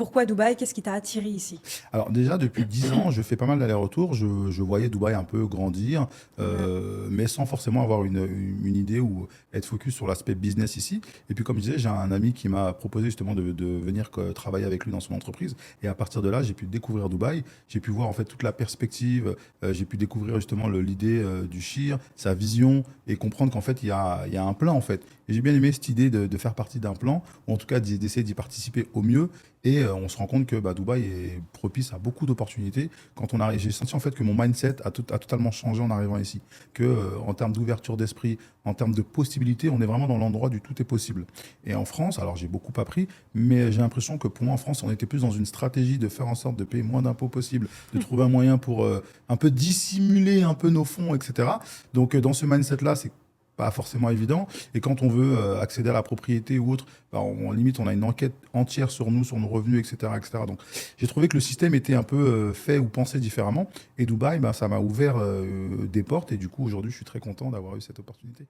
Pourquoi Dubaï? Qu'est-ce qui t'a attiré ici? Alors déjà, depuis 10 ans, je fais pas mal d'allers-retours. Je voyais Dubaï un peu grandir, Ouais. mais sans forcément avoir une idée ou être focus sur l'aspect business ici. Et puis comme je disais, j'ai un ami qui m'a proposé justement de venir travailler avec lui dans son entreprise. Et à partir de là, j'ai pu découvrir Dubaï. J'ai pu voir en fait toute la perspective. J'ai pu découvrir justement l'idée du Shir, sa vision et comprendre qu'en fait, il y a un plan en fait. Et j'ai bien aimé cette idée de faire partie d'un plan, ou en tout cas d'essayer d'y participer au mieux. Et on se rend compte que Dubaï est propice à beaucoup d'opportunités. Quand on arrive, j'ai senti en fait que mon mindset a totalement changé en arrivant ici. Que en termes d'ouverture d'esprit, en termes de possibilités, on est vraiment dans l'endroit du tout est possible. Et en France, alors j'ai beaucoup appris, mais j'ai l'impression que pour moi en France, on était plus dans une stratégie de faire en sorte de payer moins d'impôts possible, de trouver un moyen pour un peu dissimuler un peu nos fonds, etc. Donc dans ce mindset-là, c'est pas forcément évident. Et quand on veut accéder à la propriété ou autre, limite, on a une enquête entière sur nous, sur nos revenus, etc., etc. Donc, j'ai trouvé que le système était un peu fait ou pensé différemment. Et Dubaï, ça m'a ouvert des portes. Et du coup, aujourd'hui, je suis très content d'avoir eu cette opportunité.